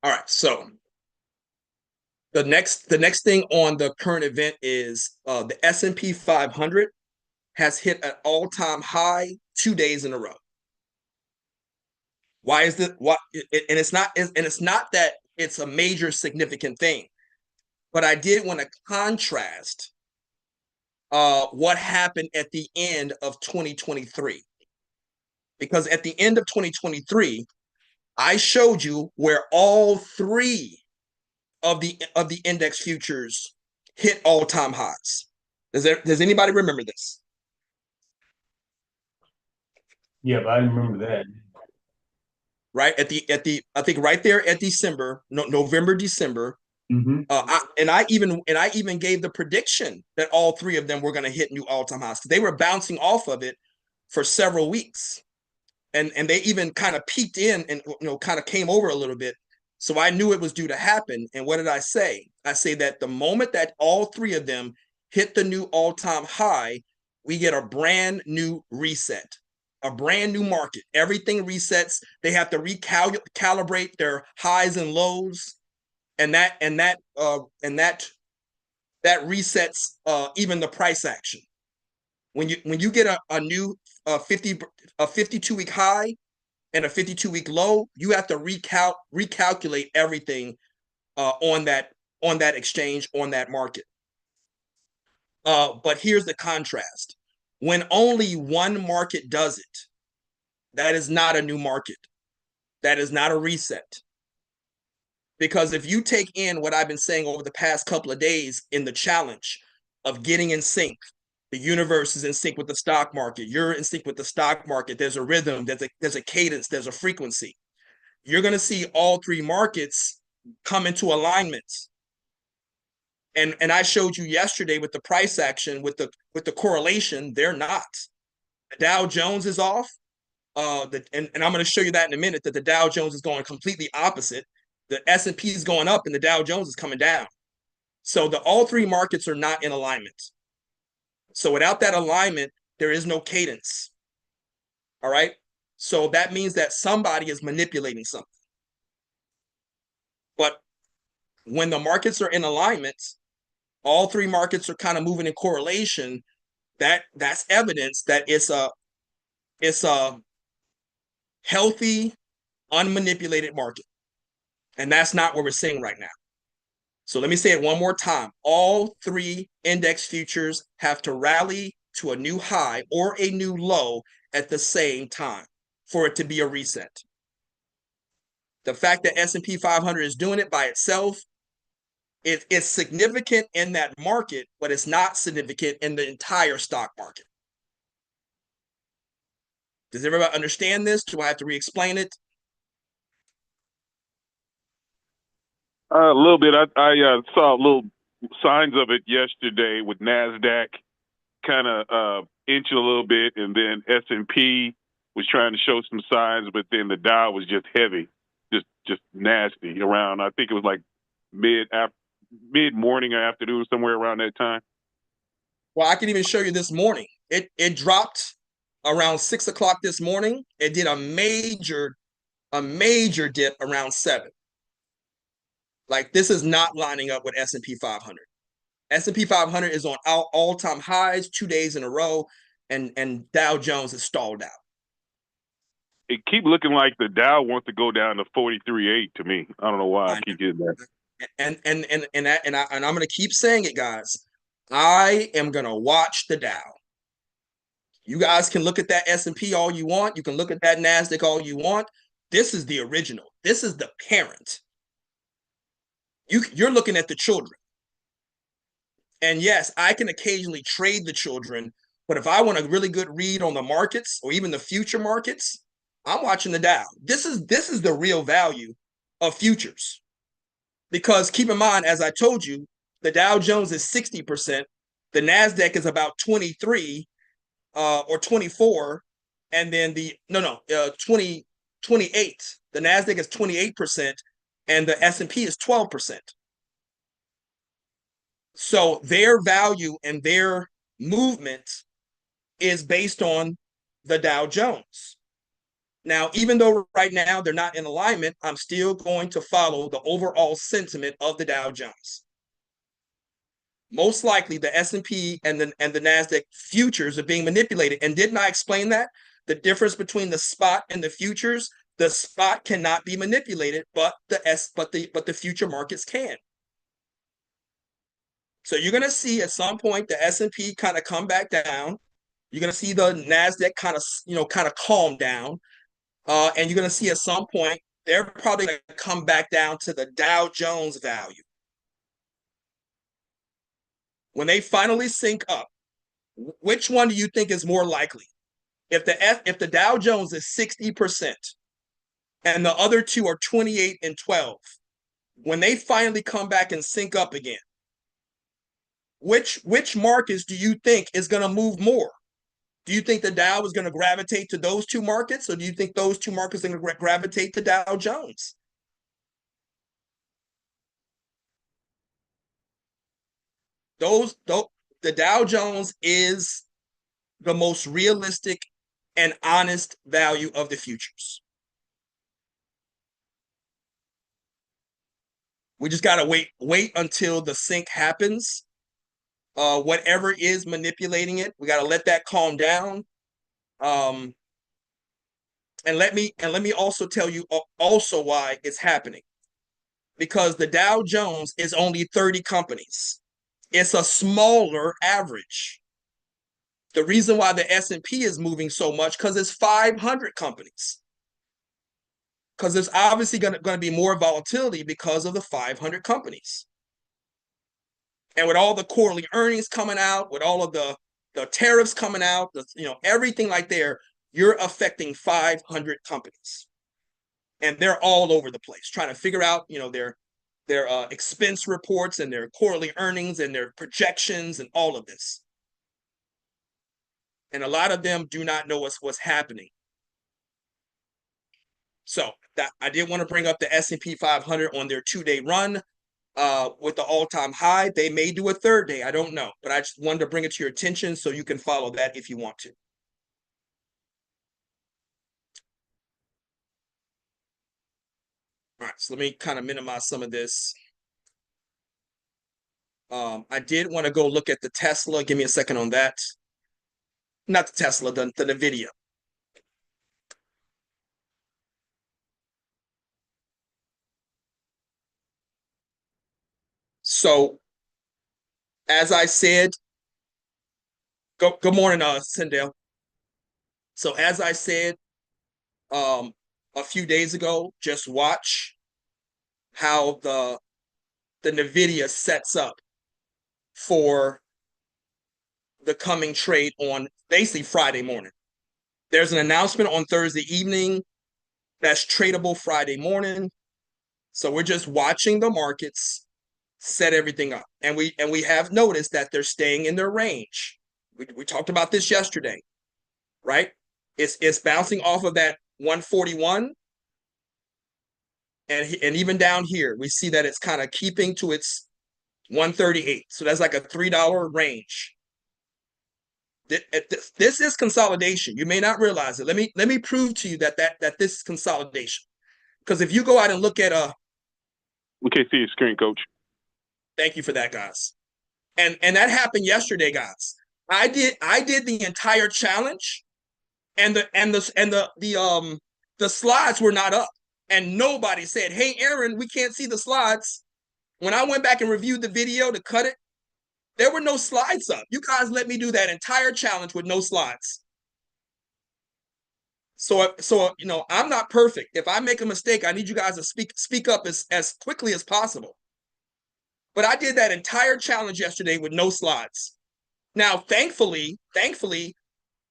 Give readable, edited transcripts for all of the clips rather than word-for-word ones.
All right, so the next thing on the current event is the S&P 500 has hit an all-time high 2 days in a row. Why is this? What? And it's not that it's a major significant thing, but I did want to contrast what happened at the end of 2023, because at the end of 2023, I showed you where all three of the index futures hit all-time highs. Does anybody remember this? Yeah, but I remember that. Right at the I think right there at December, no, November, December. Hmm. I even gave the prediction that all three of them were going to hit new all-time highs. They were bouncing off of it for several weeks, and they even kind of peaked in and kind of came over a little bit. So I knew it was due to happen. And what did I say? I say that the moment that all three of them hit the new all-time high, we get a brand new reset, a brand new market. Everything resets. They have to recalibrate their highs and lows, and that resets even the price action. When you get a new 52 week high and a 52 week low, you have to recalculate everything on that exchange, on that market. But here's the contrast: when only one market does it, that is not a new market. That is not a reset. Because if you take in what I've been saying over the past couple of days in the challenge of getting in sync, the universe is in sync with the stock market. You're in sync with the stock market. There's a rhythm, there's a cadence, there's a frequency. You're going to see all three markets come into alignment. And I showed you yesterday with the price action, with the correlation, they're not. The Dow Jones is off. And I'm going to show you that in a minute, that the Dow Jones is going completely opposite. The S&P is going up and the Dow Jones is coming down. So the all three markets are not in alignment. So without that alignment, there is no cadence. All right. So that means that somebody is manipulating something. But when the markets are in alignment, all three markets are kind of moving in correlation. That's evidence that it's a healthy, unmanipulated market. And that's not what we're seeing right now. So let me say it one more time. All three index futures have to rally to a new high or a new low at the same time for it to be a reset. The fact that S&P 500 is doing it by itself, it's significant in that market, but it's not significant in the entire stock market. Does everybody understand this? Do I have to re-explain it? A little bit. I saw little signs of it yesterday with Nasdaq kind of inching a little bit, and then S&P was trying to show some signs, but then the Dow was just heavy, just nasty around. I think it was like mid morning or afternoon, somewhere around that time. Well, I can even show you this morning. It dropped around 6 o'clock this morning. It did a major dip around 7. Like, this is not lining up with S&P 500. S&P 500 is on all-time highs 2 days in a row, and Dow Jones is stalled out. It keep looking like the Dow wants to go down to 43.8 to me. I don't know why I I keep getting that. know. And I'm gonna keep saying it, guys. I am gonna watch the Dow. You guys can look at that S&P all you want. You can look at that Nasdaq all you want. This is the original. This is the parent. You're looking at the children. And yes, I can occasionally trade the children, but if I want a really good read on the markets or even the future markets, I'm watching the Dow. This is the real value of futures. Because keep in mind, as I told you, the Dow Jones is 60%, the Nasdaq is about 23 or 24, and then the no no 20 28. The Nasdaq is 28%, and the S&P is 12%. So their value and their movement is based on the Dow Jones. Now, even though right now they're not in alignment, I'm still going to follow the overall sentiment of the Dow Jones. Most likely the S&P and the Nasdaq futures are being manipulated. And didn't I explain that? The difference between the spot and the futures, the spot cannot be manipulated, but the future markets can. So you're going to see at some point the S&P kind of come back down. You're going to see the Nasdaq kind of calm down. And you're going to see at some point they're probably going to come back down to the Dow Jones value. When they finally sync up, which one do you think is more likely? If the Dow Jones is 60% and the other two are 28 and 12, when they finally come back and sync up again, which markets do you think is going to move more? Do you think the Dow is going to gravitate to those two markets, or do you think those two markets are going to gravitate to Dow Jones? The Dow Jones is the most realistic and honest value of the futures. We just gotta wait until the sync happens. Whatever is manipulating it, we gotta let that calm down. Um, and let me also tell you also why it's happening. Because the Dow Jones is only 30 companies. It's a smaller average. The reason why the S&P is moving so much because it's 500 companies. Because there's obviously going to be more volatility because of the 500 companies. And with all the quarterly earnings coming out, with all of the tariffs coming out, everything like there, you're affecting 500 companies. And they're all over the place trying to figure out, their expense reports and their quarterly earnings and their projections and all of this. And a lot of them do not know what's happening. So that I did want to bring up the S&P 500 on their 2-day run with the all-time high. They may do a third day. I don't know. But I just wanted to bring it to your attention so you can follow that if you want to. All right, so let me kind of minimize some of this. I did want to go look at the Tesla. Give me a second on that. Not the Tesla, the NVIDIA. So, as I said, good morning, Sindel. So, as I said um, a few days ago, just watch how the NVIDIA sets up for the coming trade on basically Friday morning. There's an announcement on Thursday evening that's tradable Friday morning. So we're just watching the markets set everything up. And we have noticed that they're staying in their range. We talked about this yesterday, right? It's bouncing off of that 141. And even down here, we see that it's kind of keeping to its 138. So that's like a $3 range. This is consolidation. You may not realize it. Let me prove to you that this is consolidation. Because if you go out and look at we can't see your screen, Coach. Thank you for that, guys. And that happened yesterday, guys. I did the entire challenge, and the slides were not up, and nobody said, "Hey, Aaron, we can't see the slides." When I went back and reviewed the video to cut it, there were no slides up. You guys let me do that entire challenge with no slides. So I'm not perfect. If I make a mistake, I need you guys to speak up as quickly as possible. But I did that entire challenge yesterday with no slides. Now, thankfully,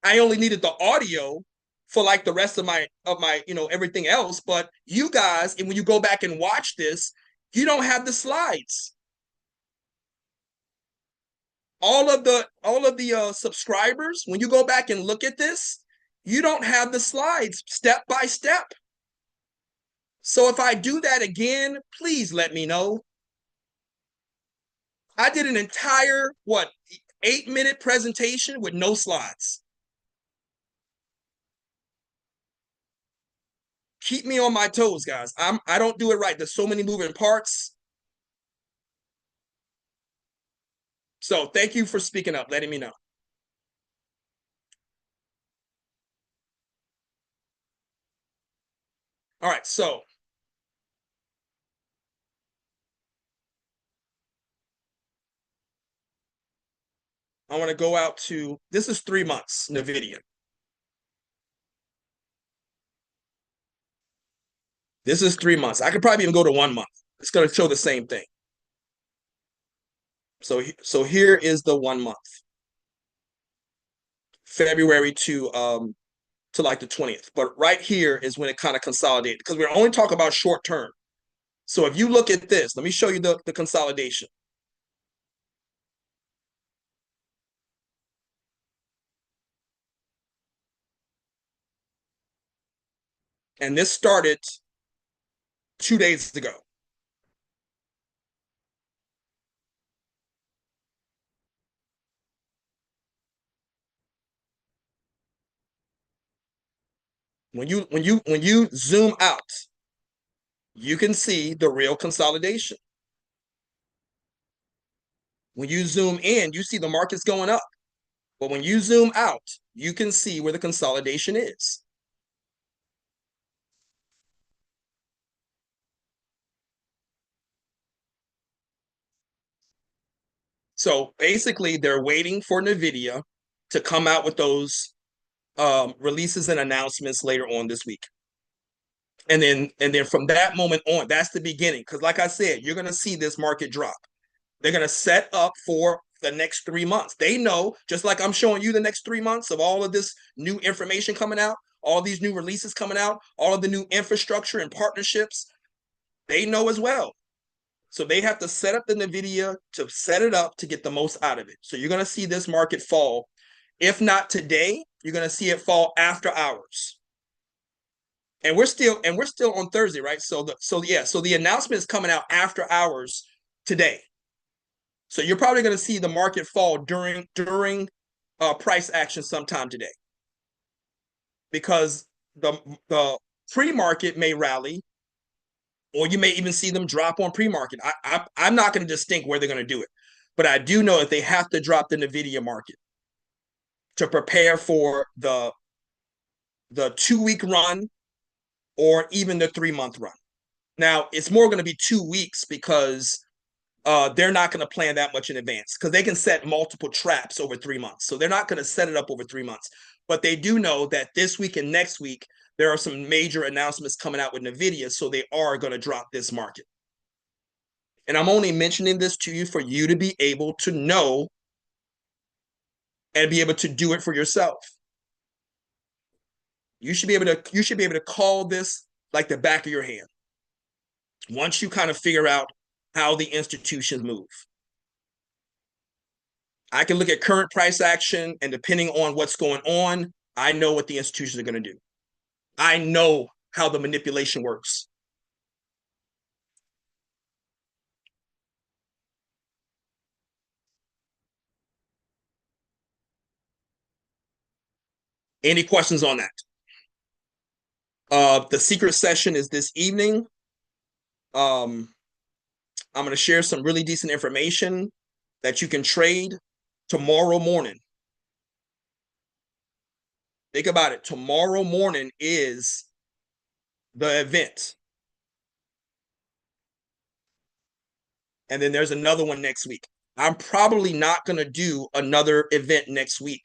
I only needed the audio for like the rest of my everything else. But you guys, and when you go back and watch this, you don't have the slides. All of the subscribers, when you go back and look at this, you don't have the slides step by step. So if I do that again, please let me know. I did an entire 8-minute presentation with no slides. keep me on my toes, guys. I don't do it right. There's so many moving parts. So thank you for speaking up, letting me know. All right, so I want to go out to, this is 3 months, NVIDIA. This is 3 months. I could probably even go to 1 month. It's going to show the same thing. So here is the 1 month, February to like the 20th. But right here is when it kind of consolidated because we're only talking about short term. So if you look at this, let me show you the consolidation. And this started 2 days ago. When you zoom out, you can see the real consolidation. When you zoom in, you see the market's going up. But when you zoom out, you can see where the consolidation is. So basically, they're waiting for NVIDIA to come out with those releases and announcements later on this week. And then from that moment on, that's the beginning. Because like I said, you're going to see this market drop. They're going to set up for the next 3 months. They know, just like I'm showing you the next 3 months of all of this new information coming out, all these new releases coming out, all of the new infrastructure and partnerships, they know as well. So they have to set up the NVIDIA to set it up to get the most out of it. So you're going to see this market fall. If not today, you're going to see it fall after hours. And we're still on Thursday, right? So the announcement is coming out after hours today. So you're probably going to see the market fall during price action sometime today, because the pre-market may rally, or you may even see them drop on pre-market. I'm not going to just think where they're going to do it, but I do know that they have to drop the NVIDIA market to prepare for the 2 week run or even the 3 month run. Now it's more going to be 2 weeks because they're not going to plan that much in advance because they can set multiple traps over 3 months. So they're not going to set it up over 3 months. But they do know that this week and next week, there are some major announcements coming out with NVIDIA. So they are going to drop this market. And I'm only mentioning this to you for you to be able to know and be able to do it for yourself. You should be able to call this like the back of your hand once you kind of figure out how the institutions move. I can look at current price action, and depending on what's going on, I know what the institutions are going to do. I know how the manipulation works. Any questions on that? The secret session is this evening. Um, I'm going to share some really decent information that you can trade tomorrow morning. Think about it. Tomorrow morning is the event. And then there's another one next week. I'm probably not going to do another event next week.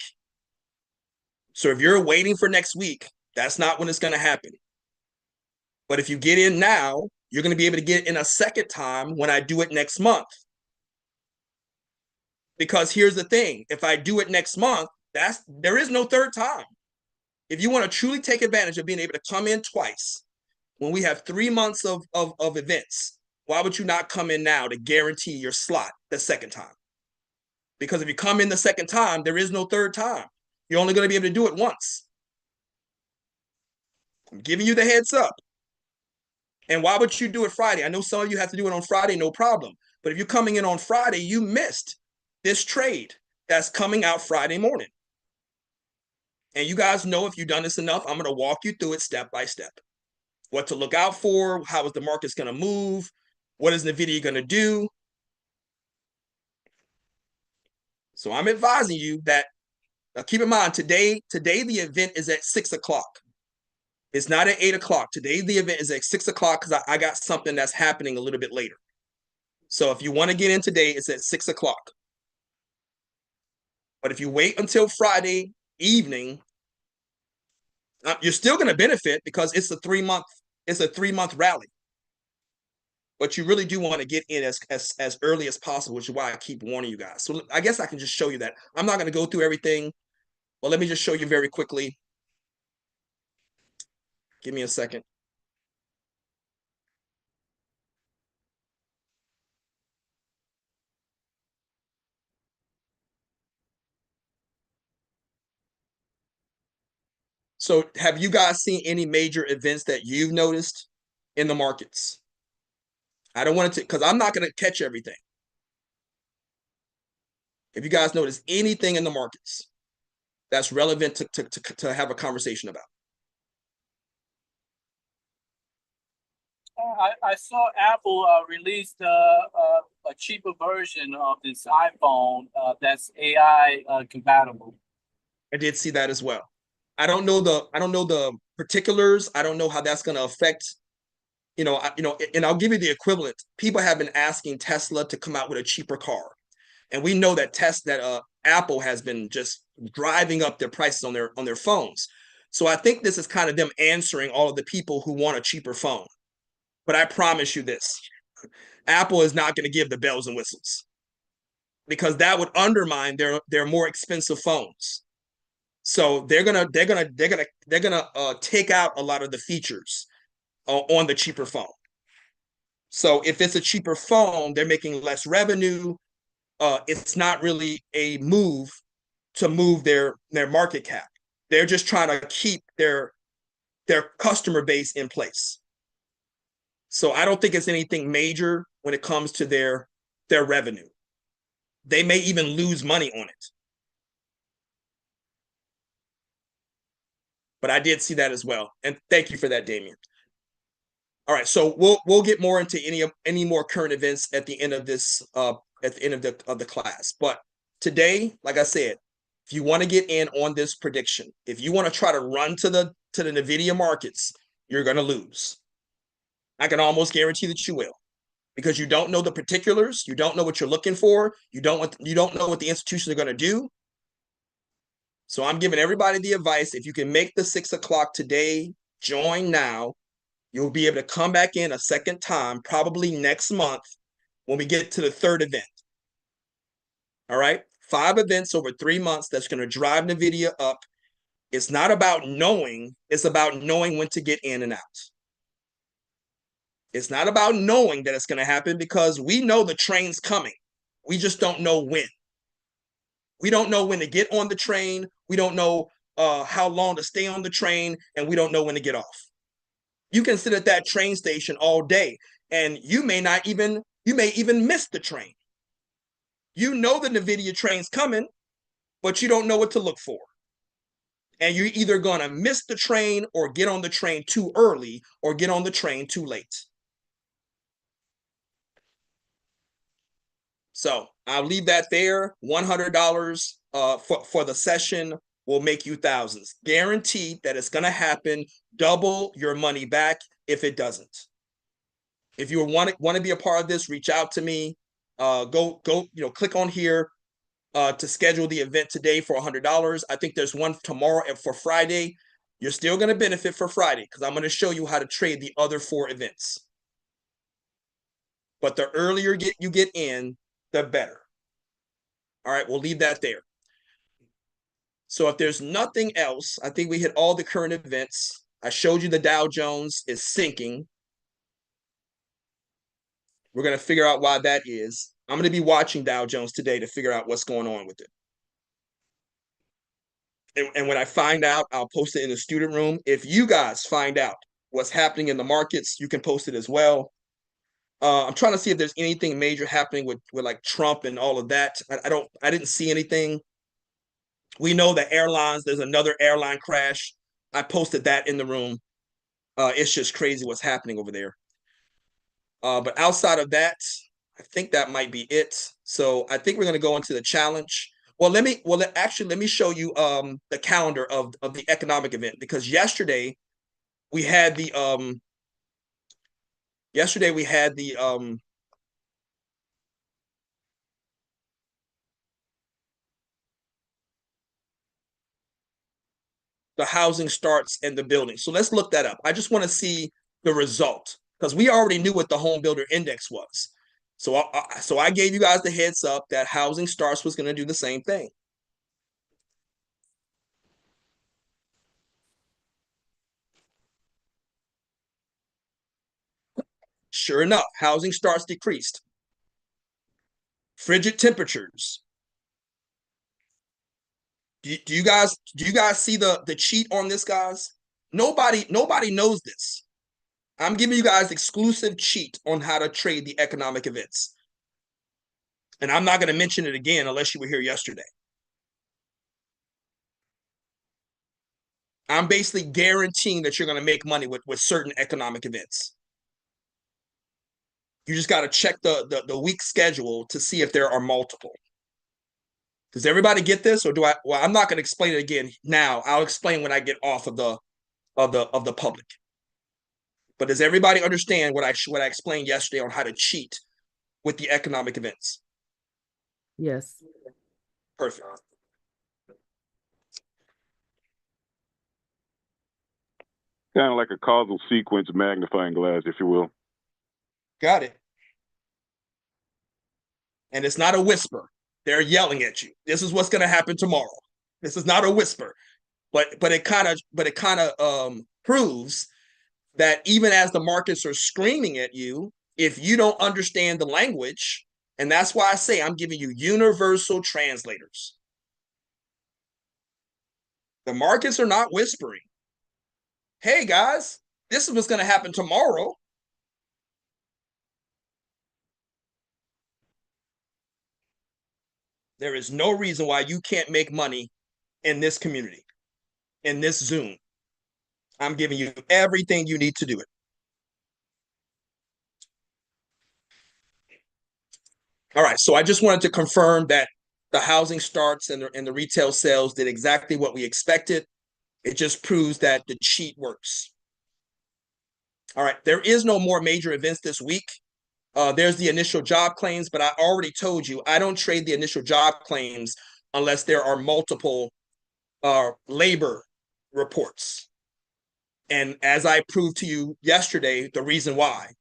So if you're waiting for next week, that's not when it's going to happen. But if you get in now, you're going to be able to get in a second time when I do it next month. Because here's the thing, if I do it next month, there is no third time. If you want to truly take advantage of being able to come in twice when we have 3 months of events, why would you not come in now to guarantee your slot the second time? Because if you come in the second time, there is no third time. You're only going to be able to do it once. I'm giving you the heads up. And why would you do it Friday? I know some of you have to do it on Friday, no problem. But if you're coming in on Friday, you missed this trade that's coming out Friday morning. And you guys know, if you've done this enough, I'm going to walk you through it step by step. what to look out for, how is the market's going to move, what is NVIDIA going to do. So I'm advising you that, now keep in mind, today the event is at 6 o'clock. It's not at 8 o'clock. Today the event is at 6 o'clock because I got something that's happening a little bit later. So if you want to get in today, it's at 6 o'clock. But if you wait until Friday evening, you're still going to benefit because it's a 3 month rally. But you really do want to get in as early as possible, which is why I keep warning you guys. So I guess I can just show you that. I'm not going to go through everything, but let me just show you very quickly. Give me a second. So have you guys seen any major events that you've noticed in the markets? I don't want it to, because I'm not going to catch everything. If you guys notice anything in the markets that's relevant to have a conversation about. I saw Apple released a cheaper version of this iPhone that's AI compatible. I did see that as well. I don't know the particulars. I don't know how that's going to affect, and I'll give you the equivalent. People have been asking Tesla to come out with a cheaper car. And we know that Apple has been just driving up their prices on their phones. So I think this is kind of them answering all of the people who want a cheaper phone. But I promise you this, Apple is not going to give the bells and whistles because that would undermine their more expensive phones. So they're gonna take out a lot of the features on the cheaper phone. So if it's a cheaper phone, they're making less revenue. It's not really a move to move their market cap. They're just trying to keep their customer base in place. So I don't think it's anything major when it comes to their revenue. They may even lose money on it. But I did see that as well. And thank you for that, Damien. All right, so we'll get more into any more current events at the end of this at the end of the class. But today, like I said, if you want to get in on this prediction, if you want to try to run to the NVIDIA markets, you're going to lose. I can almost guarantee that you will, because you don't know the particulars, you don't know what you're looking for, you don't know what the institutions are going to do. So I'm giving everybody the advice: if you can make the 6 o'clock today, join now. You'll be able to come back in a second time, probably next month when we get to the third event. All right, 5 events over 3 months that's going to drive NVIDIA up. It's not about knowing, it's about knowing when to get in and out. It's not about knowing that it's going to happen, because we know the train's coming. We just don't know when. We don't know when to get on the train. We don't know how long to stay on the train, and we don't know when to get off. You can sit at that train station all day, and you may even miss the train. You know the NVIDIA train's coming, but you don't know what to look for. And you're either going to miss the train or get on the train too early or get on the train too late. So I'll leave that there. $100 for the session will make you thousands. Guaranteed that it's going to happen. Double your money back if it doesn't. If you want to be a part of this, reach out to me. Go click on here to schedule the event today for $100. I think there's one tomorrow for Friday. You're still going to benefit for Friday because I'm going to show you how to trade the other 4 events. But the earlier you get in, the better. All right, we'll leave that there. So if there's nothing else, I think we hit all the current events. I showed you the Dow Jones is sinking. We're going to figure out why that is. I'm going to be watching Dow Jones today to figure out what's going on with it. And when I find out, I'll post it in the student room. If you guys find out what's happening in the markets, you can post it as well. I'm trying to see if there's anything major happening with like Trump and all of that. I didn't see anything. We know that airlines, there's another airline crash. I posted that in the room. It's just crazy what's happening over there. But outside of that, I think that might be it. So I think we're going to go into the challenge. Actually let me show you the calendar of the economic event, because we had the yesterday we had the housing starts and the building. So let's look that up. I just want to see the result, because we already knew what the home builder index was. So I gave you guys the heads up that housing starts was going to do the same thing. Sure enough, housing starts decreased. Frigid temperatures. Do you guys see the cheat on this, guys? Nobody knows this. I'm giving you guys exclusive cheat on how to trade the economic events. And I'm not going to mention it again unless you were here yesterday. I'm basically guaranteeing that you're going to make money with certain economic events. You just got to check the week schedule to see if there are multiple. Does everybody get this, or do I? Well, I'm not going to explain it again now. I'll explain when I get off of the public. But does everybody understand what I explained yesterday on how to cheat with the economic events? Yes. Perfect. Kind of like a causal sequence magnifying glass, if you will. Got it. And it's not a whisper. They're yelling at you. This is what's going to happen tomorrow. This is not a whisper, but it kind of proves that even as the markets are screaming at you, if you don't understand the language, and that's why I say I'm giving you universal translators. The markets are not whispering. Hey guys, this is what's going to happen tomorrow. There is no reason why you can't make money in this community, in this Zoom. I'm giving you everything you need to do it. All right, so I just wanted to confirm that the housing starts and the retail sales did exactly what we expected. It just proves that the cheat works. All right, there is no more major events this week. There's the initial job claims, but I already told you I don't trade the initial job claims unless there are multiple labor reports. And as I proved to you yesterday, the reason why,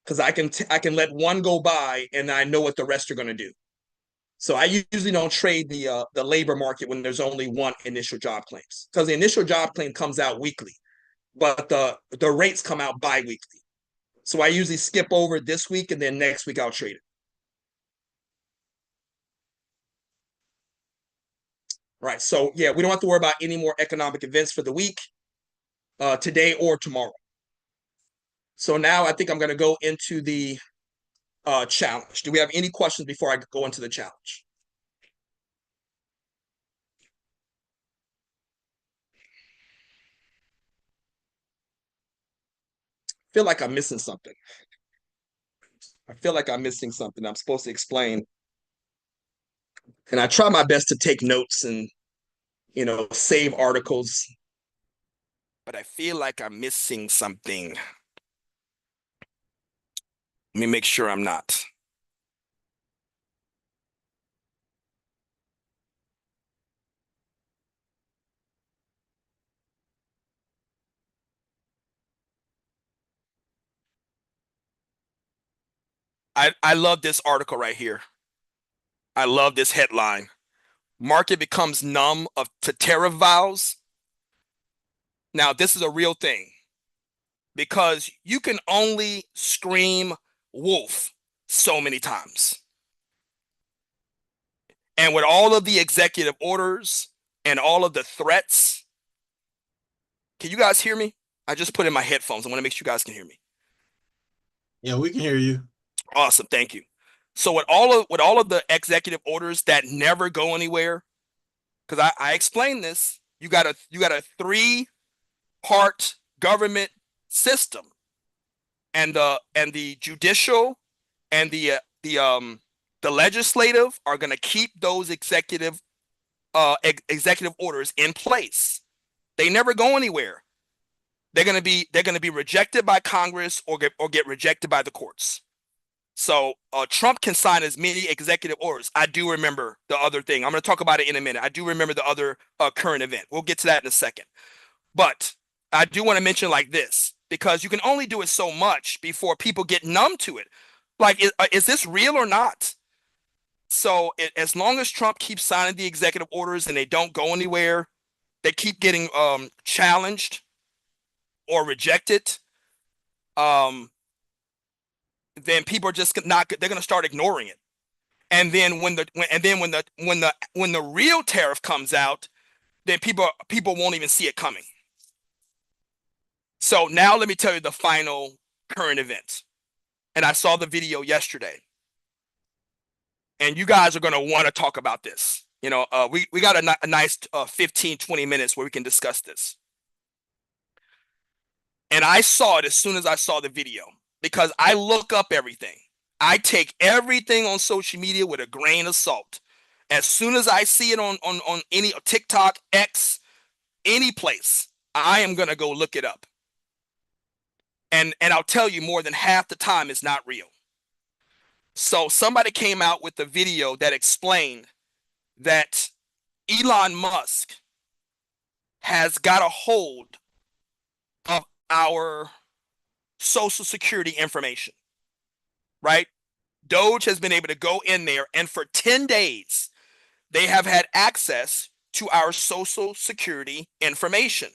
because I can let one go by and I know what the rest are going to do. So I usually don't trade the labor market when there's only one initial job claims, because the initial job claim comes out weekly, but the rates come out bi-weekly. So I usually skip over this week and then next week I'll trade it. Right. So yeah, we don't have to worry about any more economic events for the week, today or tomorrow. So now I think I'm going to go into the challenge. Do we have any questions before I go into the challenge? I feel like I'm missing something. I feel like I'm missing something I'm supposed to explain. And I try my best to take notes and, save articles. But I feel like I'm missing something. Let me make sure I'm not. I love this article right here. I love this headline. Market becomes numb to tariff vows. Now, this is a real thing, because you can only scream wolf so many times. And with all of the executive orders and all of the threats, can you guys hear me? I just put in my headphones. I want to make sure you guys can hear me. Yeah, we can hear you. Awesome, thank you. So with all of the executive orders that never go anywhere, because I explained this, you got a 3-part government system and the judicial and the legislative are going to keep those executive orders in place. They never go anywhere. They're going to be rejected by Congress or get rejected by the courts. So Trump can sign as many executive orders. I do remember the other thing. I'm going to talk about it in a minute. I do remember the other current event. We'll get to that in a second. But I do want to mention like this, because you can only do it so much before people get numb to it. Like, is this real or not? So as long as Trump keeps signing the executive orders and they don't go anywhere, they keep getting challenged or rejected, then people are just not. They're going to start ignoring it. And then when the real tariff comes out, then people won't even see it coming. So now let me tell you the final current event. And I saw the video yesterday. And you guys are going to want to talk about this. You know, we got a nice 15, 20 minutes where we can discuss this. And I saw it as soon as I saw the video, because I look up everything. I take everything on social media with a grain of salt. As soon as I see it on any TikTok, X, any place, I am going to go look it up. And I'll tell you, more than half the time it's not real. So somebody came out with a video that explained that Elon Musk has got a hold of our Social Security information, right? Doge has been able to go in there, and for 10 days, they have had access to our Social Security information.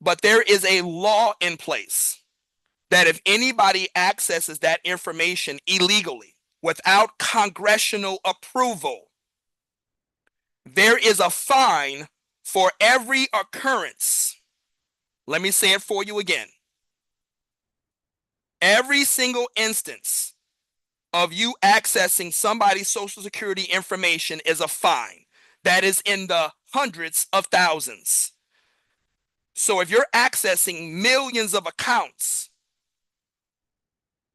But there is a law in place that if anybody accesses that information illegally without congressional approval, there is a fine for every occurrence. Let me say it for you again. Every single instance of you accessing somebody's Social Security information is a fine that is in the hundreds of thousands. So if you're accessing millions of accounts,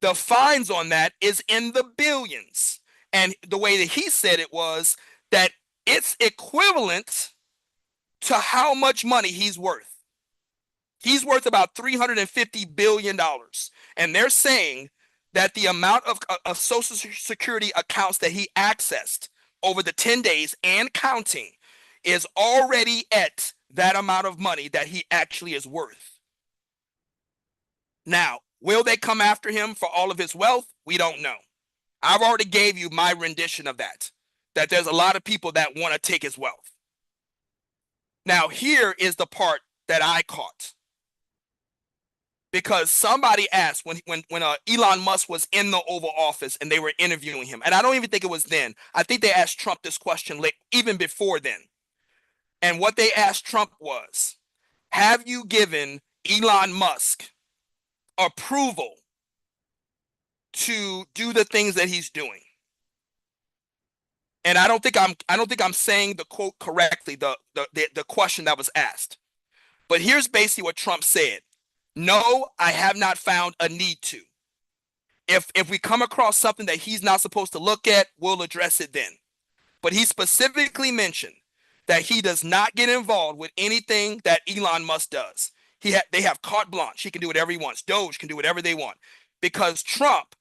the fines on that is in the billions. And the way that he said it was that it's equivalent to how much money he's worth. He's worth about $350 billion. And they're saying that the amount of Social Security accounts that he accessed over the 10 days and counting is already at that amount of money that he actually is worth. Now, will they come after him for all of his wealth? We don't know. I've already gave you my rendition of that there's a lot of people that want to take his wealth. Now, here is the part that I caught. Because somebody asked when Elon Musk was in the Oval Office and they were interviewing him, and I don't even think it was then. I think they asked Trump this question even before then. And what they asked Trump was, have you given Elon Musk approval to do the things that he's doing? And I don't think I'm saying the quote correctly, the question that was asked. But here's basically what Trump said. No, I have not found a need to. If we come across something that he's not supposed to look at, we'll address it then. But he specifically mentioned that he does not get involved with anything that Elon Musk does. They have carte blanche. He can do whatever he wants. Doge can do whatever they want. Because Trump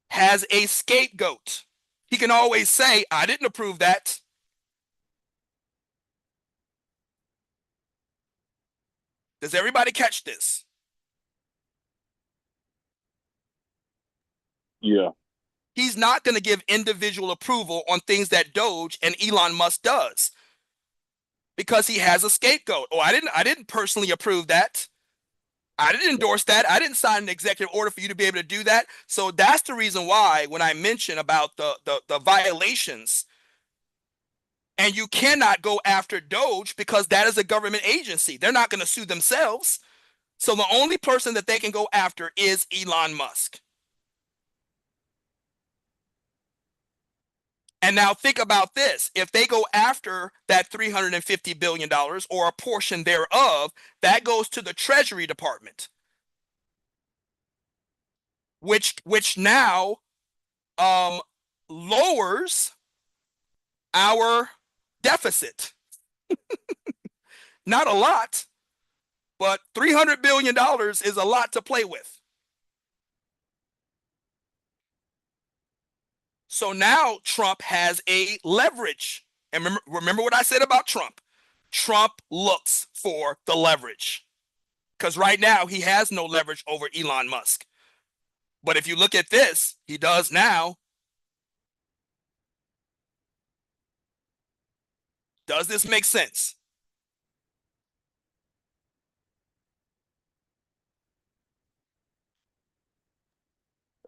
has a scapegoat. He can always say, I didn't approve that. Does everybody catch this? Yeah. He's not going to give individual approval on things that Doge and Elon Musk does, because he has a scapegoat. Oh, I didn't personally approve that. I didn't endorse that. I didn't sign an executive order for you to be able to do that. So that's the reason why when I mention about the violations, and you cannot go after Doge because that is a government agency. They're not going to sue themselves. So the only person that they can go after is Elon Musk. And now think about this. If they go after that $350 billion or a portion thereof, that goes to the Treasury Department. which now lowers our deficit. Not a lot, but $300 billion is a lot to play with. So now Trump has a leverage. And remember what I said about Trump. Trump looks for the leverage because right now he has no leverage over Elon Musk. But if you look at this, he does now. Does this make sense?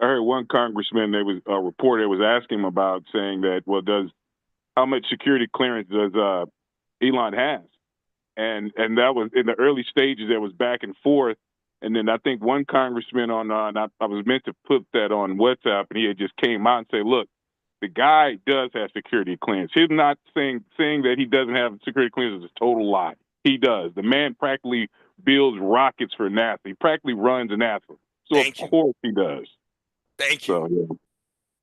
I heard one congressman, there was a reporter was asking him about saying that, well, how much security clearance does Elon has? And that was in the early stages. There was back and forth, and then I think one congressman I was meant to put that on WhatsApp, and he had just came out and said, "Look, the guy does have security clearance. He's not saying that he doesn't have security clearance is a total lie. He does. The man practically builds rockets for NASA. He practically runs NASA. So of course he does. Thank you. So,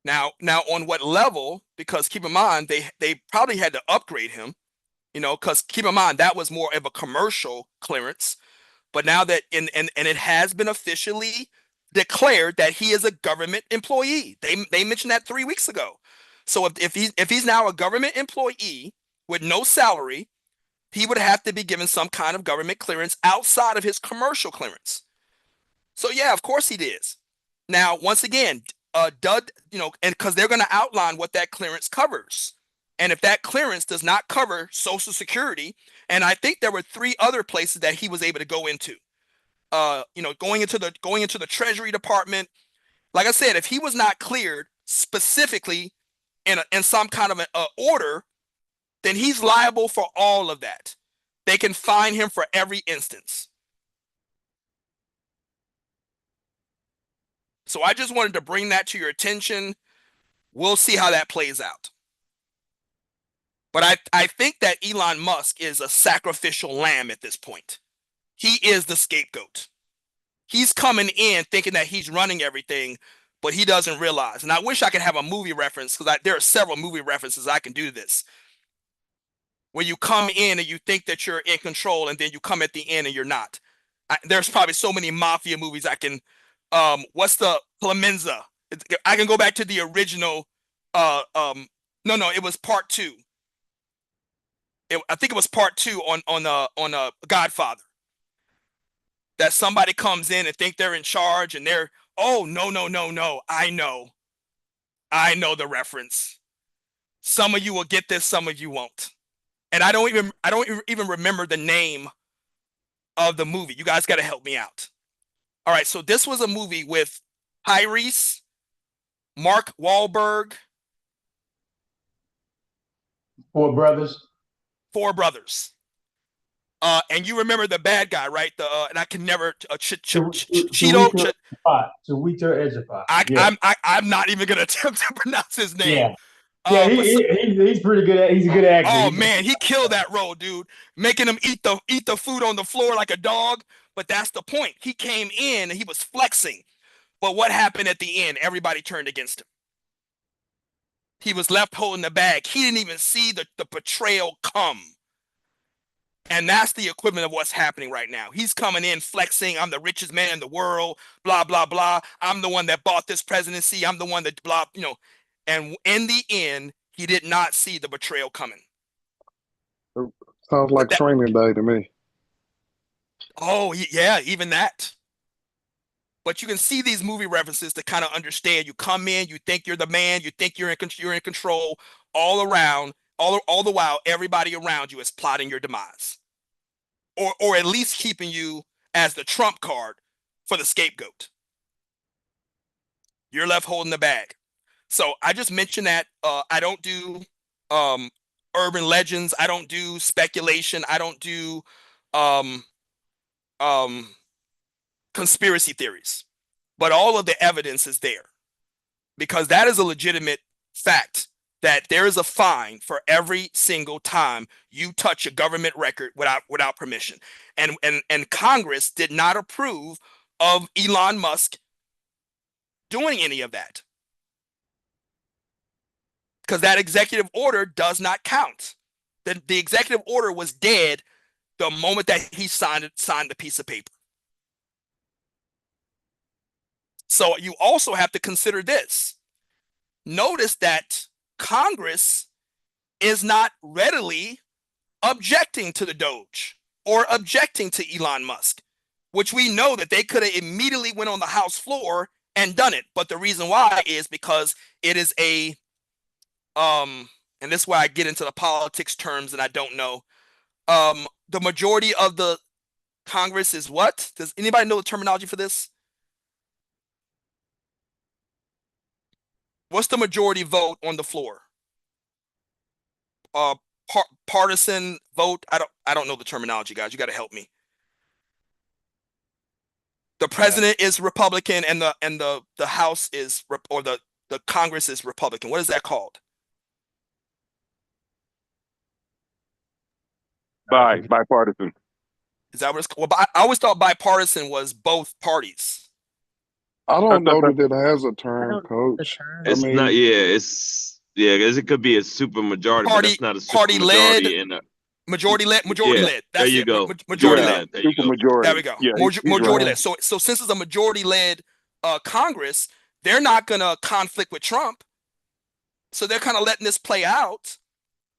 yeah. Now, on what level? Because keep in mind, they probably had to upgrade him, because keep in mind that was more of a commercial clearance. But now that and it has been officially declared that he is a government employee. They mentioned that 3 weeks ago. So if he's now a government employee with no salary, he would have to be given some kind of government clearance outside of his commercial clearance. So yeah, of course he is. Now, once again, and because they're going to outline what that clearance covers. And if that clearance does not cover Social Security, and I think there were 3 other places that he was able to go into, going into the Treasury Department. Like I said, if he was not cleared specifically in some kind of an order, then he's liable for all of that. They can fine him for every instance. So I just wanted to bring that to your attention. We'll see how that plays out. But I think that Elon Musk is a sacrificial lamb at this point. He is the scapegoat. He's coming in thinking that he's running everything, but he doesn't realize. And I wish I could have a movie reference because there are several movie references I can do to this. Where you come in and you think that you're in control, and then you come at the end and you're not. There's probably so many mafia movies I can. What's the Clemenza? I can go back to the original. No, it was part 2. I think it was part 2 on Godfather. That somebody comes in and think they're in charge, and they're, oh no, I know the reference. Some of you will get this, some of you won't. And I don't even remember the name of the movie. You guys got to help me out. All right, so this was a movie with Tyrese, Mark Wahlberg. 4 Brothers. 4 Brothers. And you remember the bad guy, right? And I can never Cheeto. I'm not even gonna attempt to pronounce his name. Yeah, he's pretty good. He's a good actor. Oh man, he killed that role, dude. Making him eat the food on the floor like a dog. But that's the point. He came in and he was flexing. But what happened at the end? Everybody turned against him. He was left holding the bag. He didn't even see the betrayal come. And that's the equivalent of what's happening right now. He's coming in flexing. I'm the richest man in the world, blah, blah, blah. I'm the one that bought this presidency. I'm the one that blah, And in the end, he did not see the betrayal coming. Sounds like Training Day to me. Oh, yeah, even that. But you can see these movie references to kind of understand. You come in, you think you're the man, you think you're in control. All around, all the while, everybody around you is plotting your demise, or at least keeping you as the trump card for the scapegoat. You're left holding the bag. So I just mentioned that I don't do urban legends. I don't do speculation. I don't do conspiracy theories. But all of the evidence is there, because that is a legitimate fact that there is a fine for every single time you touch a government record without permission. And Congress did not approve of Elon Musk doing any of that because that executive order does not count. The executive order was dead the moment that he signed the piece of paper. So you also have to consider this. Notice that Congress is not readily objecting to the Doge or objecting to Elon Musk, which we know that they could have immediately went on the House floor and done it. But the reason why is because it is a and this is why I get into the politics terms and I don't know. The majority of the Congress is what? Does anybody know the terminology for this? What's the majority vote on the floor? Partisan vote. I don't know the terminology, guys. You got to help me. The president is Republican and the House is or the Congress is Republican. What is that called? Bipartisan. Is that what it's called? Well, I always thought bipartisan was both parties. I don't know that- that it has a I term, don't know the Coach. term. I It's mean, not. Yeah, because it could be a super majority, but that's not a super Party led. majority. And Majority led. yeah, That's there you it. go. Majority Yeah. led. There you Super go. majority. There we go. Yeah, he's Majority right. led. So since it's a majority led Congress, they're not gonna conflict with Trump. So they're kind of letting this play out.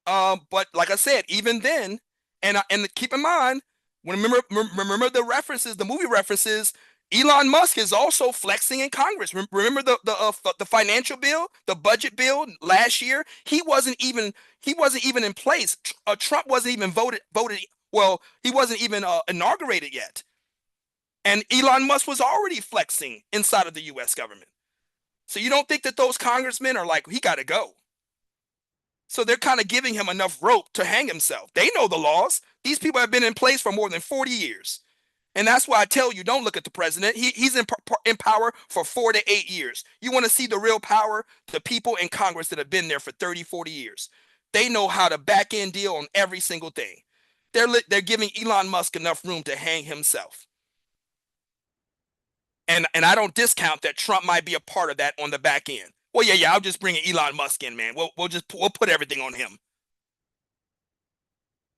But like I said, even then, and keep in mind, remember the references, the movie references. Elon Musk is also flexing in Congress. Remember the financial bill, the budget bill last year. He wasn't even in place. Trump wasn't even voted. Well, he wasn't even inaugurated yet, and Elon Musk was already flexing inside of the U.S. government. So you don't think that those congressmen are like, he got to go? So they're kind of giving him enough rope to hang himself. They know the laws. These people have been in place for more than 40 years. And that's why I tell you, don't look at the president. He's in power for 4 to 8 years. You want to see the real power? The people in Congress that have been there for 30, 40 years. They know how to back end deal on every single thing. They're giving Elon Musk enough room to hang himself. And I don't discount that Trump might be a part of that on the back end. Well, yeah, I'll just bring Elon Musk in, man. We'll put everything on him.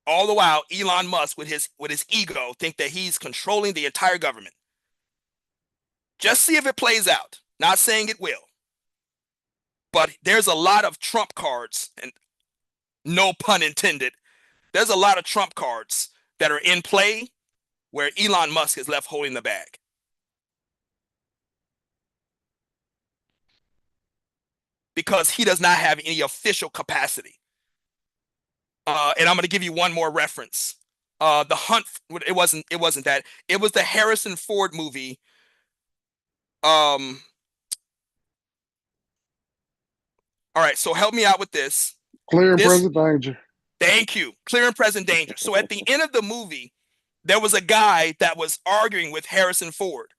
All the while, Elon Musk with his ego think that he's controlling the entire government. Just see if it plays out. Not saying it will. But there's a lot of Trump cards, and no pun intended. There's a lot of Trump cards that are in play where Elon Musk is left holding the bag. Because he does not have any official capacity. And I'm going to give you one more reference. The Hunt. It wasn't that. It was the Harrison Ford movie. All right. So help me out with this. clear and present danger. Thank you. Clear and present danger. So at the end of the movie, there was a guy that was arguing with Harrison Ford.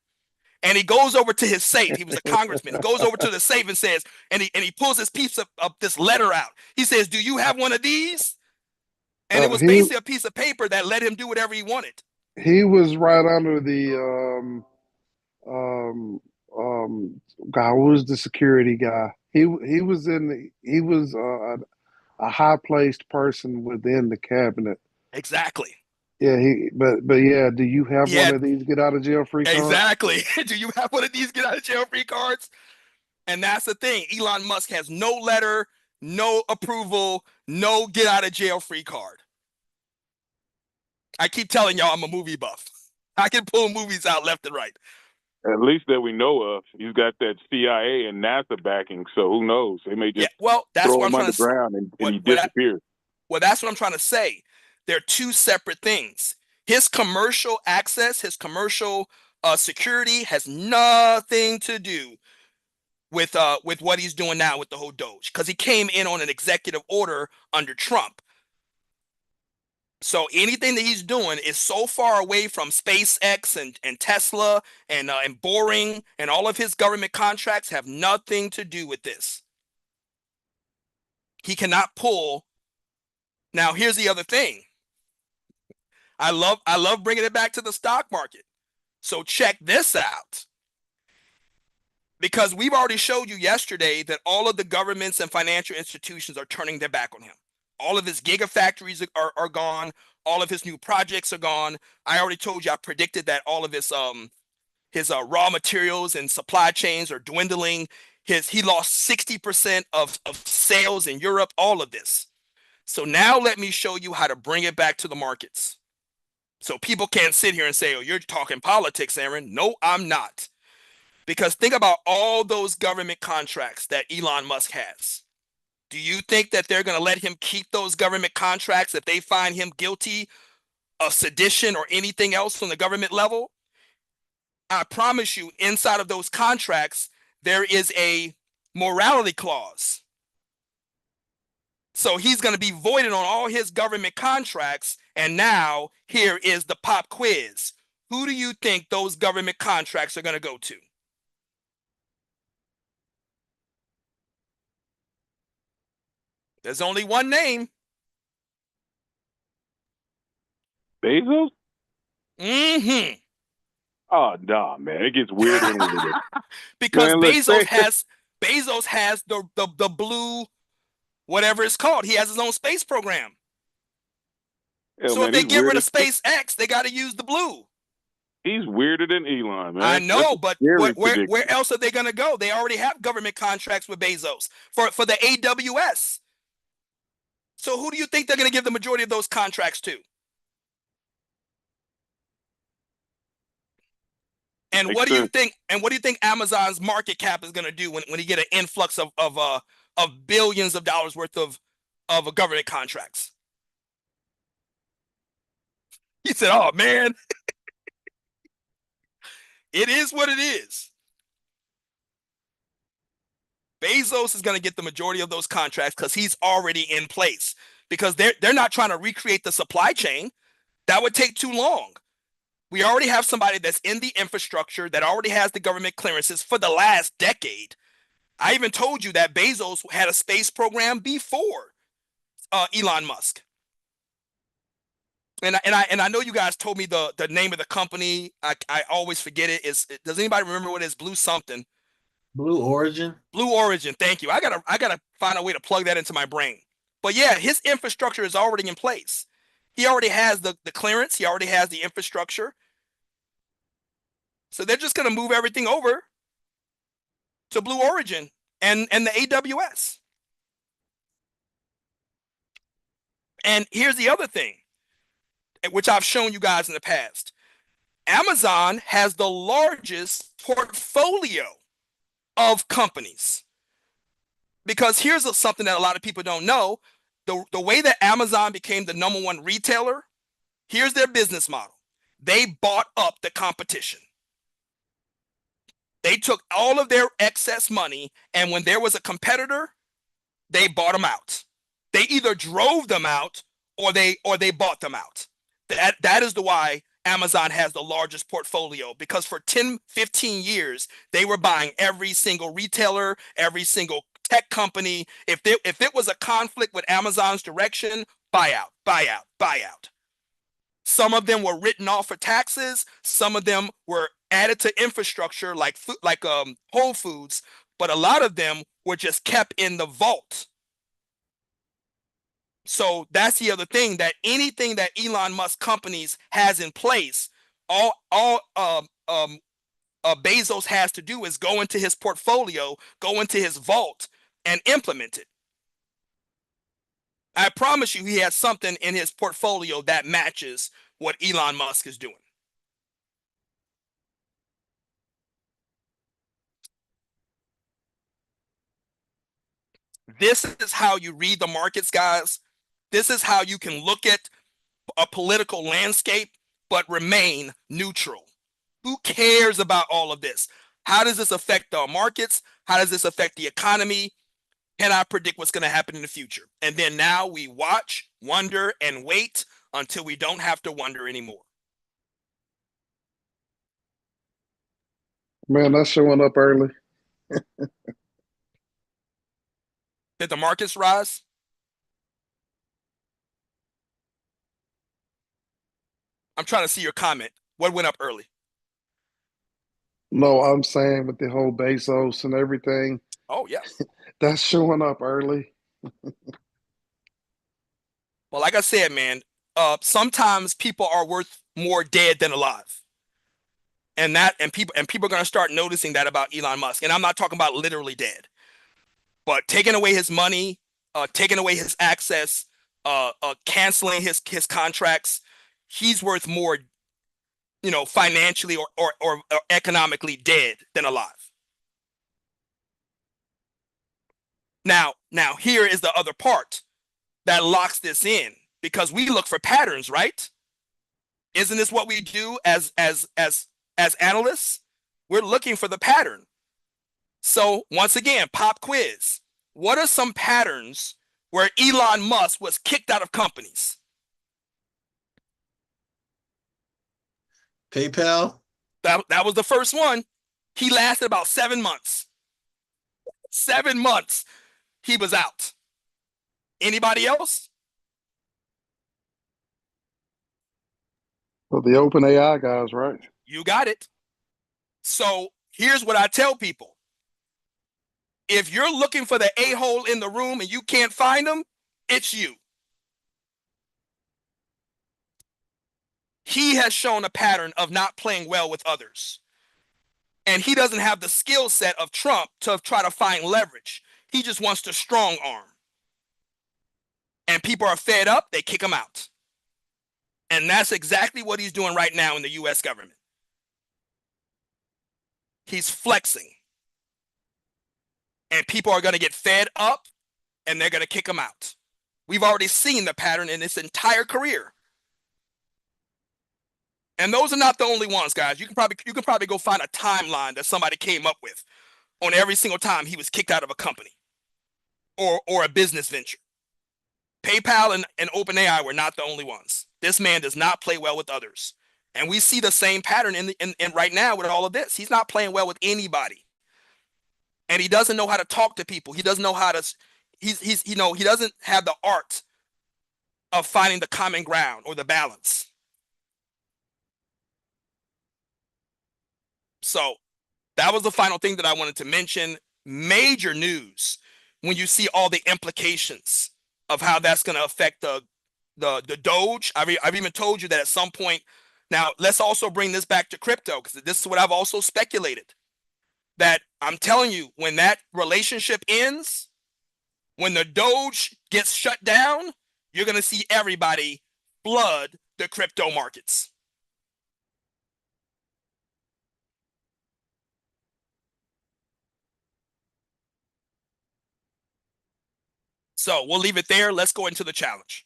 And he goes over to his safe. He was a congressman. He goes over to the safe and says, and he pulls this piece of this letter out. He says, "Do you have one of these?" And it was basically a piece of paper that let him do whatever he wanted. He was right under the God, what was the security guy? He was a high placed person within the cabinet. Exactly. Yeah, but yeah, do you have one of these get out of jail free cards? Exactly. Do you have one of these get out of jail free cards? And that's the thing. Elon Musk has no letter, no approval, no get out of jail free card. I keep telling y'all I'm a movie buff. I can pull movies out left and right. At least that we know of. He's got that CIA and NASA backing, so who knows? They may just that's throw what him I'm underground and he disappears. Well, that's what I'm trying to say. They're two separate things. His commercial access, his commercial security has nothing to do with what he's doing now with the whole Doge, because he came in on an executive order under Trump. So anything that he's doing is so far away from SpaceX and Tesla and Boring, and all of his government contracts have nothing to do with this. He cannot pull. Now, here's the other thing. I love bringing it back to the stock market. So check this out. Because we've already showed you yesterday that all of the governments and financial institutions are turning their back on him. All of his gigafactories are gone. All of his new projects are gone. I already told you, I predicted that all of his raw materials and supply chains are dwindling. He lost 60% of sales in Europe, all of this. So now let me show you how to bring it back to the markets. So people can't sit here and say, oh, you're talking politics, Aaron. No, I'm not. Because think about all those government contracts that Elon Musk has. Do you think that they're going to let him keep those government contracts if they find him guilty of sedition or anything else from the government level? I promise you, inside of those contracts, there is a morality clause. So he's going to be voided on all his government contracts. And now here is the pop quiz. Who do you think those government contracts are going to go to? There's only one name. Bezos? Mm-hmm. Oh no, man, it gets weirder and weirder. Because Man, look, Bezos has the blue, whatever it's called. He has his own space program. hell, So man, if they he's get rid weirder. of SpaceX, they got to use the blue. He's weirder than Elon, man. I know, but where where else are they going to go? They already have government contracts with Bezos for the AWS. So who do you think they're going to give the majority of those contracts to? And Makes what do you sense. think? And what do you think Amazon's market cap is going to do when he get an influx of billions of dollars worth of government contracts? He said, "Oh man, it is what it is." Bezos is going to get the majority of those contracts because he's already in place. Because they're not trying to recreate the supply chain. That would take too long. We already have somebody that's in the infrastructure that already has the government clearances for the last decade. I even told you that Bezos had a space program before Elon Musk. And I know you guys told me the name of the company. I always forget it. Does anybody remember what it is? Blue something. Blue Origin. Blue Origin. Thank you. I gotta find a way to plug that into my brain. But yeah, his infrastructure is already in place. He already has the clearance. He already has the infrastructure. So they're just gonna move everything over to Blue Origin and the AWS. And here's the other thing, which I've shown you guys in the past. Amazon has the largest portfolio of companies. Because here's something that a lot of people don't know. The way that Amazon became the #1 retailer, here's their business model. They bought up the competition. They took all of their excess money, and when there was a competitor, they bought them out. They either drove them out or they bought them out. That is the why Amazon has the largest portfolio, because for 10, 15 years, they were buying every single retailer, every single tech company. If it was a conflict with Amazon's direction, buyout, buyout, buyout. Some of them were written off for taxes. Some of them were added to infrastructure like Whole Foods, but a lot of them were just kept in the vault. So that's the other thing, that anything that Elon Musk companies has in place, all Bezos has to do is go into his portfolio, go into his vault, and implement it. I promise you, he has something in his portfolio that matches what Elon Musk is doing. This is how you read the markets, guys. This is how you can look at a political landscape but remain neutral. Who cares about all of this? How does this affect the markets? How does this affect the economy? Can I predict what's going to happen in the future? And then now we watch, wonder, and wait until we don't have to wonder anymore. Man, that's showing up early. Did the markets rise? I'm trying to see your comment. What went up early? No, I'm saying with the whole Bezos and everything, Oh yeah. that's showing up early. Well, like I said, man, sometimes people are worth more dead than alive. And people are going to start noticing that about Elon Musk. And I'm not talking about literally dead, but taking away his money, taking away his access, canceling his contracts. He's worth more, financially or economically dead than alive. Now here is the other part that locks this in, because we look for patterns, right? Isn't this what we do as analysts? We're looking for the pattern. So once again, pop quiz. What are some patterns where Elon Musk was kicked out of companies? PayPal. That was the first one. He lasted about 7 months. 7 months he was out. Anybody else? But the open AI guys, right? You got it. So here's what I tell people. If you're looking for the a-hole in the room and you can't find them, it's you. He has shown a pattern of not playing well with others. And he doesn't have the skill set of Trump to try to find leverage. He just wants to strong arm. And people are fed up, they kick him out. And that's exactly what he's doing right now in the US government. He's flexing. And people are going to get fed up and they're going to kick him out. We've already seen the pattern in his entire career. And those are not the only ones, guys. You can probably go find a timeline that somebody came up with on every single time he was kicked out of a company or a business venture. PayPal and OpenAI were not the only ones. This man does not play well with others. And we see the same pattern in right now with all of this. He's not playing well with anybody. And he doesn't know how to talk to people. He doesn't know how to he doesn't have the art of finding the common ground or the balance. So that was the final thing that I wanted to mention. Major news when you see all the implications of how that's going to affect the Doge. I've even told you that at some point. Now, let's also bring this back to crypto, because this is what I've also speculated. That I'm telling you, when that relationship ends, when the Doge gets shut down, you're going to see everybody flood the crypto markets. So we'll leave it there. Let's go into the challenge.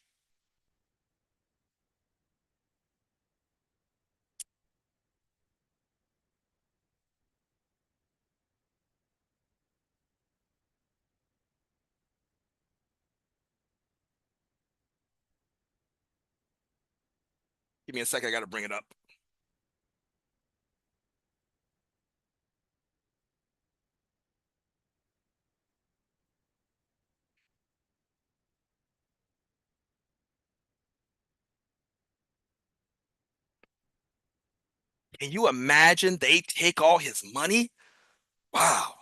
Give me a second. I got to bring it up. Can you imagine they take all his money? Wow.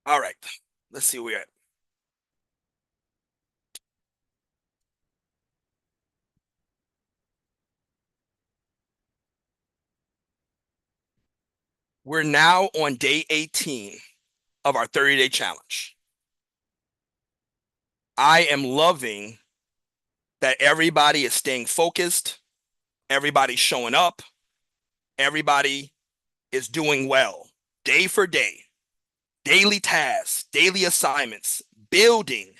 All right. Let's see where we're at. We're now on day 18 of our 30-day challenge. I am loving that everybody is staying focused. Everybody's showing up. Everybody is doing well day for day. Daily tasks, daily assignments, building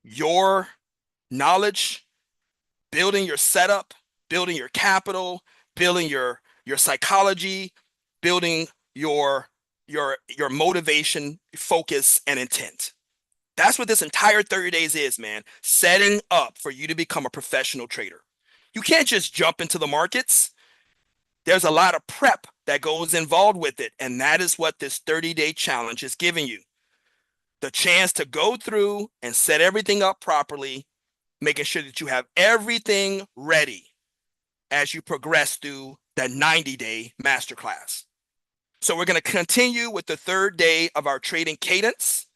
your knowledge, building your setup, building your capital, building your psychology, building your motivation, focus, and intent. That's what this entire 30 days is, man. Setting up for you to become a professional trader. You can't just jump into the markets. There's a lot of prep that goes involved with it. And that is what this 30-day challenge is giving you. The chance to go through and set everything up properly making sure that you have everything ready as you progress through that 90-day masterclass. So we're going to continue with the third day of our trading cadence.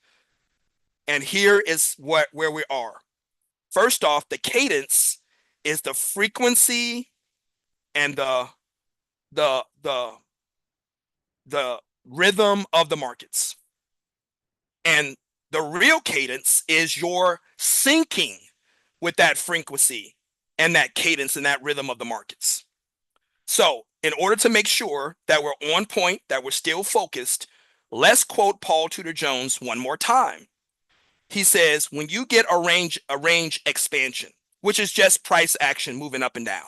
And here is where we are. First off, the cadence is the frequency and the rhythm of the markets. And the real cadence is your syncing with that frequency and that cadence and that rhythm of the markets. So in order to make sure that we're on point, that we're still focused, let's quote Paul Tudor Jones one more time. He says, when you get a range expansion, which is just price action moving up and down,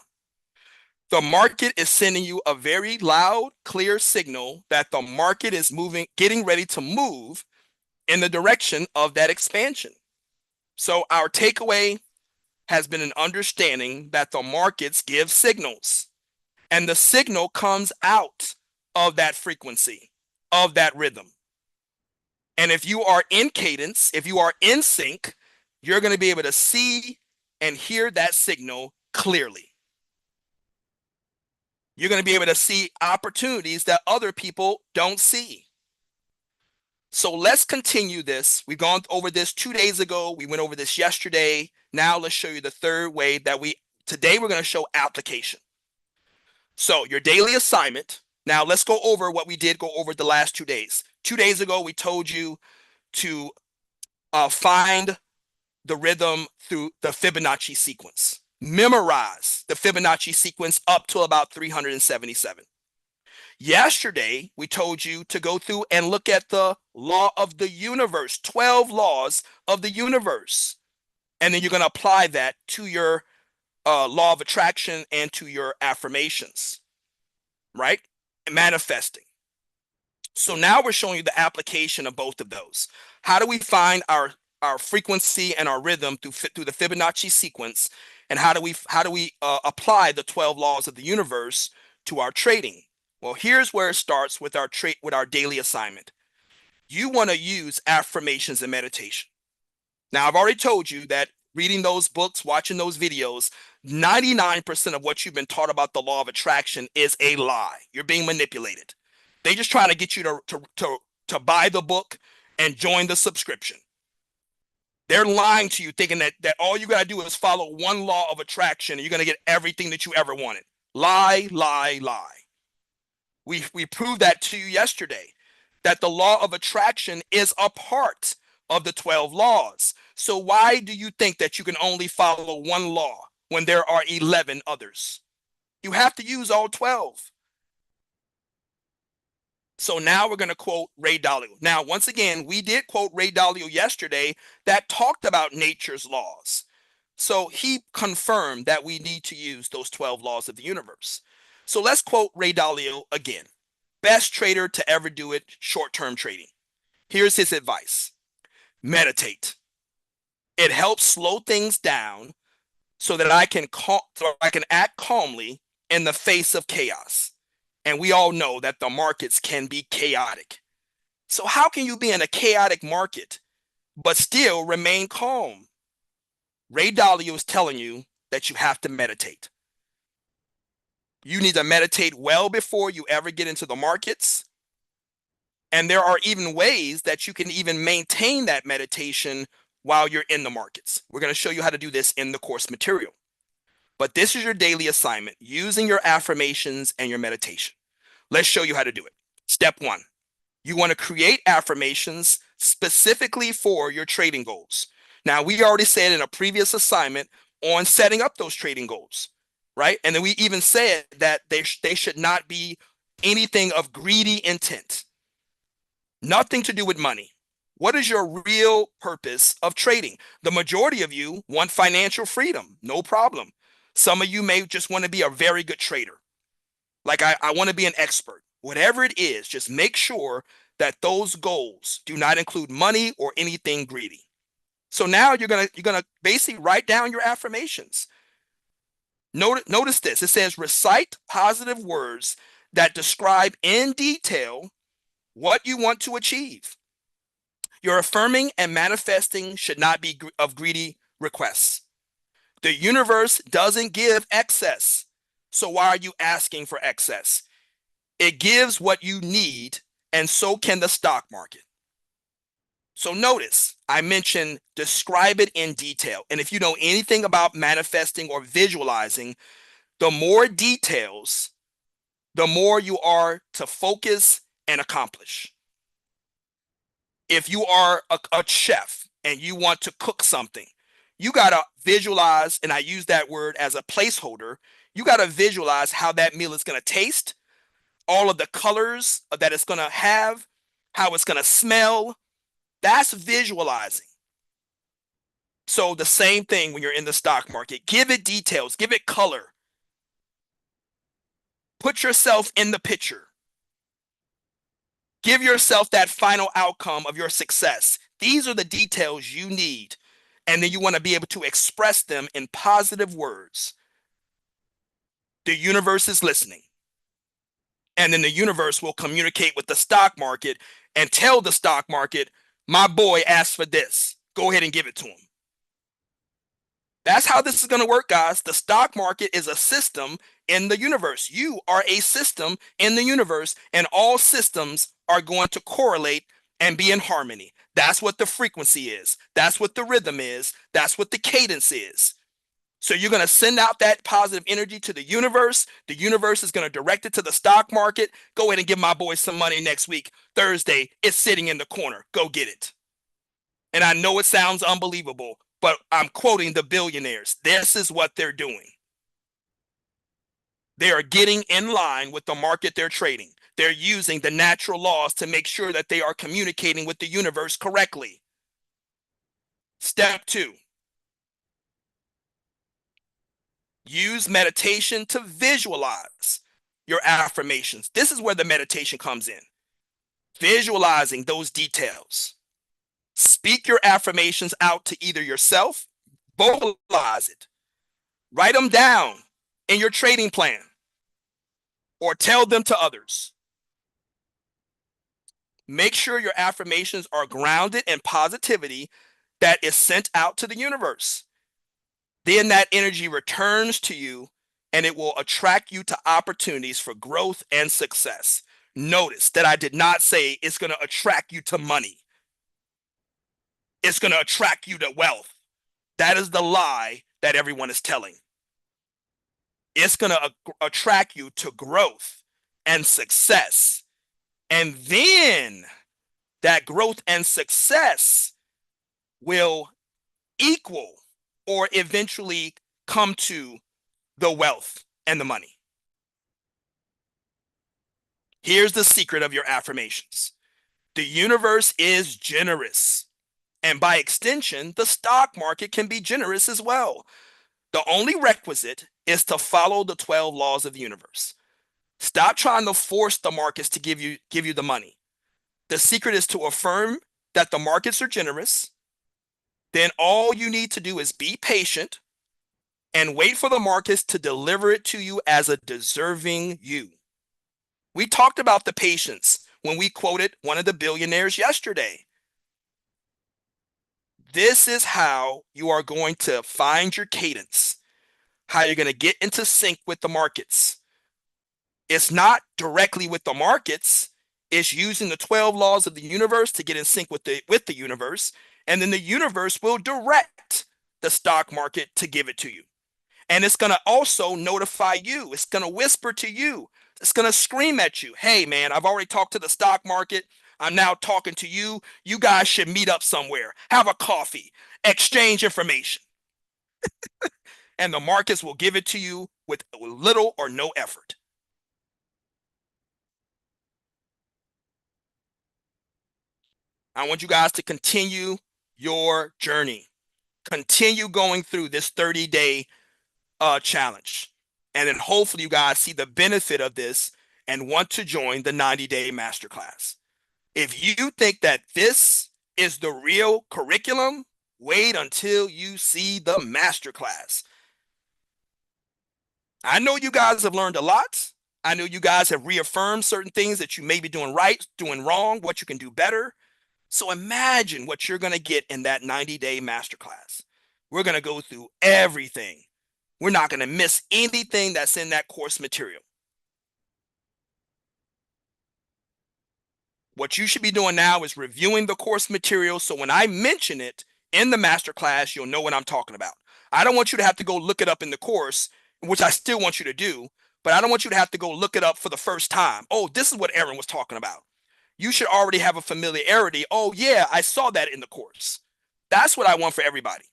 the market is sending you a very loud, clear signal that the market is getting ready to move in the direction of that expansion. So our takeaway has been an understanding that the markets give signals, and the signal comes out of that frequency, of that rhythm. And if you are in cadence, if you are in sync, you're going to be able to see and hear that signal clearly. You're going to be able to see opportunities that other people don't see. So let's continue this. We've gone over this 2 days ago. We went over this yesterday. Now let's show you the third way that today we're going to show application. So your daily assignment. Now let's go over what we did go over the last 2 days. 2 days ago, we told you to find the rhythm through the Fibonacci sequence. Memorize the Fibonacci sequence up to about 377. Yesterday, we told you to go through and look at the law of the universe, 12 laws of the universe. And then you're going to apply that to your law of attraction and to your affirmations, right? Manifesting. So now we're showing you the application of both of those. How do we find our frequency and our rhythm through the Fibonacci sequence? And how do we apply the 12 laws of the universe to our trading? Well, here's where it starts with our daily assignment. You want to use affirmations and meditation. Now, I've already told you that reading those books, watching those videos, 99% of what you've been taught about the law of attraction is a lie. You're being manipulated. They're just trying to get you to buy the book and join the subscription. They're lying to you, thinking that all you got to do is follow one law of attraction and you're going to get everything that you ever wanted. Lie, lie, lie. We proved that to you yesterday, that the law of attraction is a part of the 12 laws. So why do you think that you can only follow one law when there are 11 others? You have to use all 12. So now we're going to quote Ray Dalio. Now, once again, we did quote Ray Dalio yesterday that talked about nature's laws. So he confirmed that we need to use those 12 laws of the universe. So let's quote Ray Dalio again. Best trader to ever do it, short-term trading. Here's his advice. Meditate. It helps slow things down so that I can act calmly in the face of chaos. And we all know that the markets can be chaotic. So how can you be in a chaotic market but still remain calm? Ray Dalio is telling you that you have to meditate. You need to meditate well before you ever get into the markets. And there are even ways that you can even maintain that meditation while you're in the markets. We're going to show you how to do this in the course material. But this is your daily assignment, using your affirmations and your meditation. Let's show you how to do it. Step 1, you want to create affirmations specifically for your trading goals. Now, we already said in a previous assignment on setting up those trading goals, right? And then we even said that they should not be anything of greedy intent. Nothing to do with money. What is your real purpose of trading? The majority of you want financial freedom, no problem. Some of you may just want to be a very good trader. Like I want to be an expert. Whatever it is, just make sure that those goals do not include money or anything greedy. So now you're gonna basically write down your affirmations. Notice this. It says recite positive words that describe in detail what you want to achieve. Your affirming and manifesting should not be of greedy requests. The universe doesn't give excess. So why are you asking for excess? It gives what you need, and so can the stock market. So notice I mentioned describe it in detail. And if you know anything about manifesting or visualizing, the more details, the more you are to focus and accomplish. If you are a chef and you want to cook something, you got to visualize, and I use that word as a placeholder, you got to visualize how that meal is going to taste, all of the colors that it's going to have, how it's going to smell. That's visualizing. So the same thing when you're in the stock market. Give it details, give it color. Put yourself in the picture. Give yourself that final outcome of your success. These are the details you need. And then you want to be able to express them in positive words. The universe is listening. And then the universe will communicate with the stock market and tell the stock market, my boy asked for this. Go ahead and give it to him. That's how this is going to work, guys. The stock market is a system in the universe. You are a system in the universe, and all systems are going to correlate and be in harmony. That's what the frequency is. That's what the rhythm is. That's what the cadence is. So you're going to send out that positive energy to the universe. The universe is going to direct it to the stock market. Go ahead and give my boy some money next week. Thursday, it's sitting in the corner. Go get it. And I know it sounds unbelievable, but I'm quoting the billionaires. This is what they're doing. They are getting in line with the market they're trading. They're using the natural laws to make sure that they are communicating with the universe correctly. Step 2. Use meditation to visualize your affirmations. This is where the meditation comes in. Visualizing those details. Speak your affirmations out to either yourself, vocalize it, write them down in your trading plan, or tell them to others. Make sure your affirmations are grounded in positivity that is sent out to the universe. Then that energy returns to you and it will attract you to opportunities for growth and success. Notice that I did not say it's going to attract you to money. It's going to attract you to wealth. That is the lie that everyone is telling. It's going to attract you to growth and success. And then that growth and success will equal or eventually come to the wealth and the money. Here's the secret of your affirmations. The universe is generous. And by extension, the stock market can be generous as well. The only requisite is to follow the 12 laws of the universe. Stop trying to force the markets to give you the money. The secret is to affirm that the markets are generous. Then all you need to do is be patient and wait for the markets to deliver it to you as a deserving you. We talked about the patience when we quoted one of the billionaires yesterday. This is how you are going to find your cadence, how you're going to get into sync with the markets. It's not directly with the markets. It's using the 12 laws of the universe to get in sync with the universe. And then the universe will direct the stock market to give it to you. And it's going to also notify you. It's going to whisper to you. It's going to scream at you. Hey, man, I've already talked to the stock market. I'm now talking to you. You guys should meet up somewhere, have a coffee, exchange information. And the markets will give it to you with little or no effort. I want you guys to continue your journey. Continue going through this 30-day challenge. And then hopefully you guys see the benefit of this and want to join the 90-day masterclass. If you think that this is the real curriculum, wait until you see the masterclass. I know you guys have learned a lot. I know you guys have reaffirmed certain things that you may be doing right, doing wrong, what you can do better. So imagine what you're going to get in that 90-day masterclass. We're going to go through everything. We're not going to miss anything that's in that course material. What you should be doing now is reviewing the course material, so when I mention it in the masterclass, you'll know what I'm talking about. I don't want you to have to go look it up in the course, which I still want you to do, but I don't want you to have to go look it up for the first time. Oh, this is what Aaron was talking about. You should already have a familiarity. Oh, yeah, I saw that in the course. That's what I want for everybody.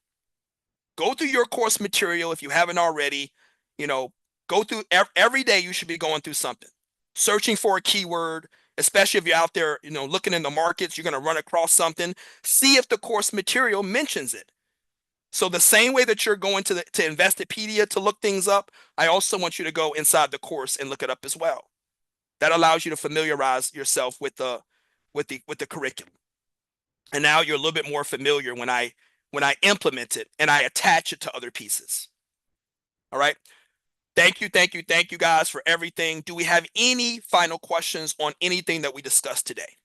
Go through your course material if you haven't already. You know, go through every day. You should be going through something, searching for a keyword, especially if you're out there, you know, looking in the markets. You're going to run across something. See if the course material mentions it. So the same way that you're going to Investopedia to look things up, I also want you to go inside the course and look it up as well. That allows you to familiarize yourself with the curriculum. And now you're a little bit more familiar when I implement it and I attach it to other pieces. All right. Thank you guys for everything. Do we have any final questions on anything that we discussed today?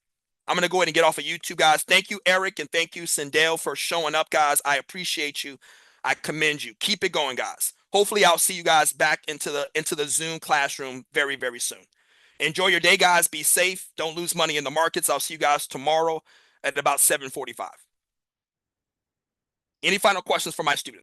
I'm going to go ahead and get off of YouTube, guys. Thank you, Eric, and thank you, Sindel, for showing up, guys. I appreciate you. I commend you. Keep it going, guys. Hopefully, I'll see you guys back into the Zoom classroom very, very soon. Enjoy your day, guys. Be safe. Don't lose money in the markets. I'll see you guys tomorrow at about 7:45. Any final questions for my students?